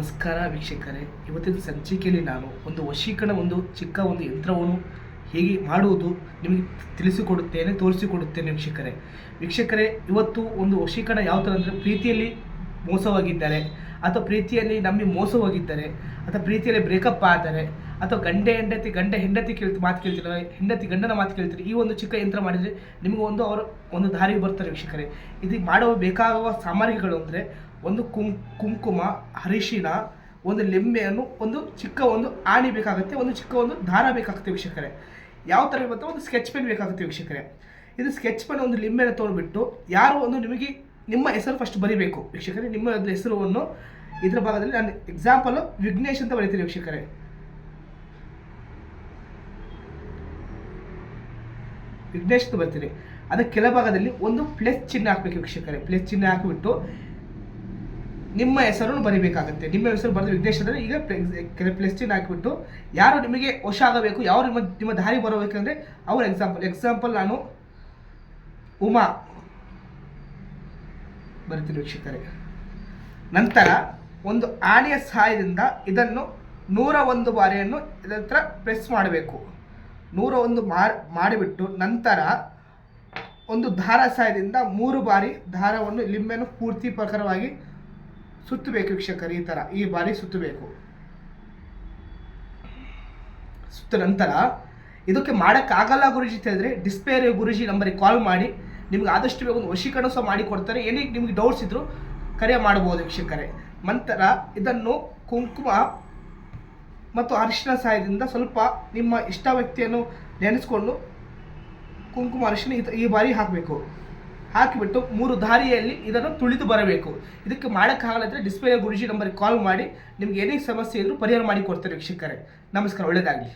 ನಮಸ್ಕಾರ ವೀಕ್ಷಕರೇ. ಇವತ್ತಿನ ಸಂಚಿಕೆಯಲ್ಲಿ ನಾನು ಒಂದು ವಶೀಕರಣ ಚಿಕ್ಕ ಯಂತ್ರವನ್ನು ಹೇಗೆ ಮಾಡುವುದು ನಿಮಗೆ ತೋರಿಸಿಕೊಡುತ್ತೇನೆ ವೀಕ್ಷಕರೇ. ಇವತ್ತು ಒಂದು ವಶೀಕರಣ ಯಾವ ಥರ ಅಂದರೆ, ಪ್ರೀತಿಯಲ್ಲಿ ಮೋಸವಾಗಿದ್ದಾರೆ ಅಥವಾ ಪ್ರೀತಿಯಲ್ಲಿ ನಂಬಿ ಮೋಸವಾಗಿದ್ದಾರೆ ಅಥವಾ ಪ್ರೀತಿಯಲ್ಲಿ ಬ್ರೇಕಪ್ ಆದರೆ ಅಥವಾ ಗಂಡ ಹೆಂಡತಿ ಮಾತು ಕೇಳ್ತಿದ್ದಾರೆ, ಹೆಂಡತಿ ಗಂಡನ ಮಾತು ಕೇಳ್ತಾರೆ. ಈ ಒಂದು ಚಿಕ್ಕ ಯಂತ್ರ ಮಾಡಿದರೆ ನಿಮಗೆ ಅವರು ದಾರಿಗೆ ಬರ್ತಾರೆ ವೀಕ್ಷಕರೇ. ಇದು ಮಾಡುವ ಬೇಕಾಗುವ ಸಾಮಗ್ರಿಗಳು ಅಂದರೆ ಒಂದು ಕುಂಕುಮ, ಅರಿಶಿನ, ಒಂದು ಲಿಂಬೆಯನ್ನು, ಒಂದು ಚಿಕ್ಕ ಆಣಿ ಬೇಕಾಗುತ್ತೆ, ಒಂದು ಚಿಕ್ಕ ದಾರ ಬೇಕಾಗುತ್ತೆ ವೀಕ್ಷಕರೇ. ಯಾವ ಥರ ಬರುತ್ತೆ, ಒಂದು ಸ್ಕೆಚ್ ಪೆನ್ ಬೇಕಾಗುತ್ತೆ ವೀಕ್ಷಕರೇ. ಇದು ಸ್ಕೆಚ್ ಪೆನ್, ಒಂದು ಲಿಂಬೆನ ತೊಗೊಂಡ್ಬಿಟ್ಟು ಯಾರು ನಿಮಗೆ ನಿಮ್ಮ ಹೆಸರು ಫಸ್ಟ್ ಬರೀಬೇಕು ವೀಕ್ಷಕರೇ. ನಿಮ್ಮ ಹೆಸರನ್ನು ಇದರ ಭಾಗದಲ್ಲಿ ನಾನು ಎಕ್ಸಾಂಪಲ್ ವಿಘ್ನೇಶ್ ಅಂತ ಬರೀತೀನಿ ವೀಕ್ಷಕರೇ. ವಿಘ್ನೇಶ್ ಅಂತ ಬರ್ತೀನಿ. ಅದರ ಕೆಳಭಾಗದಲ್ಲಿ ಒಂದು ಪ್ಲಸ್ ಚಿಹ್ನೆ ಹಾಕಬೇಕು ವೀಕ್ಷಕರೇ. ಪ್ಲಸ್ ಚಿಹ್ನೆ ಹಾಕಿಬಿಟ್ಟು ನಿಮ್ಮ ಹೆಸರನ್ನು ಬರೀಬೇಕಾಗುತ್ತೆ. ನಿಮ್ಮ ಹೆಸರು ಬರೆದು ವಿಘ್ನೇಶ್ ಅಂದರೆ ಈಗ ಪ್ಲಸ್ ಚಿಹ್ನೆ ಹಾಕಿಬಿಟ್ಟು ಯಾರು ನಿಮಗೆ ವಶ ಆಗಬೇಕು, ಯಾರು ನಿಮ್ಮ ದಾರಿ ಬರಬೇಕಂದ್ರೆ ಅವ್ರ ಎಕ್ಸಾಂಪಲ್ ನಾನು ಉಮಾ ಬರಿತೀನಿ ವೀಕ್ಷಕರೇ. ನಂತರ ಒಂದು ಆಣೆಯ ಸಹಾಯದಿಂದ ಇದನ್ನು 101 ಬಾರಿಯನ್ನು ಇದರ ಹತ್ರ ಪ್ರೆಸ್ ಮಾಡಬೇಕು. 101 ಮಾಡಿಬಿಟ್ಟು ನಂತರ ಒಂದು ದಾರ ಸಹಾಯದಿಂದ 3 ಬಾರಿ ದಾರವನ್ನು ಲಿಂಬೆಯನ್ನು ಪೂರ್ತಿ ಪ್ರಕಾರವಾಗಿ ಸುತ್ತಬೇಕು ವೀಕ್ಷಕರೇ. ಈ ಬಾರಿ ಸುತ್ತಬೇಕು. ಸುತ್ತ ನಂತರ ಇದಕ್ಕೆ ಮಾಡೋಕ್ಕಾಗಲ್ಲ ಗುರುಜಿ ಅಂತ ಹೇಳಿದ್ರೆ ಡಿಸ್ಪ್ಲೇ ಗುರುಜಿ ನಂಬರಿಗೆ ಕಾಲ್ ಮಾಡಿ ನಿಮ್ಗೆ ಆದಷ್ಟು ಬೇಗ ಒಂದು ವಶೀಕರಣ ಸಹ ಮಾಡಿ ಕೊಡ್ತಾರೆ. ಏನೇ ನಿಮ್ಗೆ ಡೌಟ್ಸ್ ಇದ್ದರೂ ಕರೆ ಮಾಡ್ಬೋದು ವೀಕ್ಷಕರೇ. ನಂತರ ಇದನ್ನು ಕುಂಕುಮ ಮತ್ತು ಅರಿಶಿನ ಸಹಾಯದಿಂದ ಸ್ವಲ್ಪ ನಿಮ್ಮ ಇಷ್ಟ ವ್ಯಕ್ತಿಯನ್ನು ನೆನೆಸ್ಕೊಂಡು ಕುಂಕುಮ ಅರಿಶಿನ ಈ ಬಾರಿ ಹಾಕಬೇಕು. ಹಾಕಿಬಿಟ್ಟು 3 ದಾರಿಯಲ್ಲಿ ಇದನ್ನು ತುಳಿದು ಬರಬೇಕು. ಇದಕ್ಕೆ ಮಾಡೋಕ್ಕಾಗಲ್ಲ ಡಿಸ್ಪ್ಲೇ ಗುರುಜಿ ನಂಬರಿಗೆ ಕಾಲ್ ಮಾಡಿ ನಿಮ್ಗೆ ಏನೇ ಸಮಸ್ಯೆ ಇದ್ದರೂ ಪರಿಹಾರ ಮಾಡಿ ಕೊಡ್ತಾರೆ ವೀಕ್ಷಕರೇ. ನಮಸ್ಕಾರ, ಒಳ್ಳೆಯದಾಗಲಿ.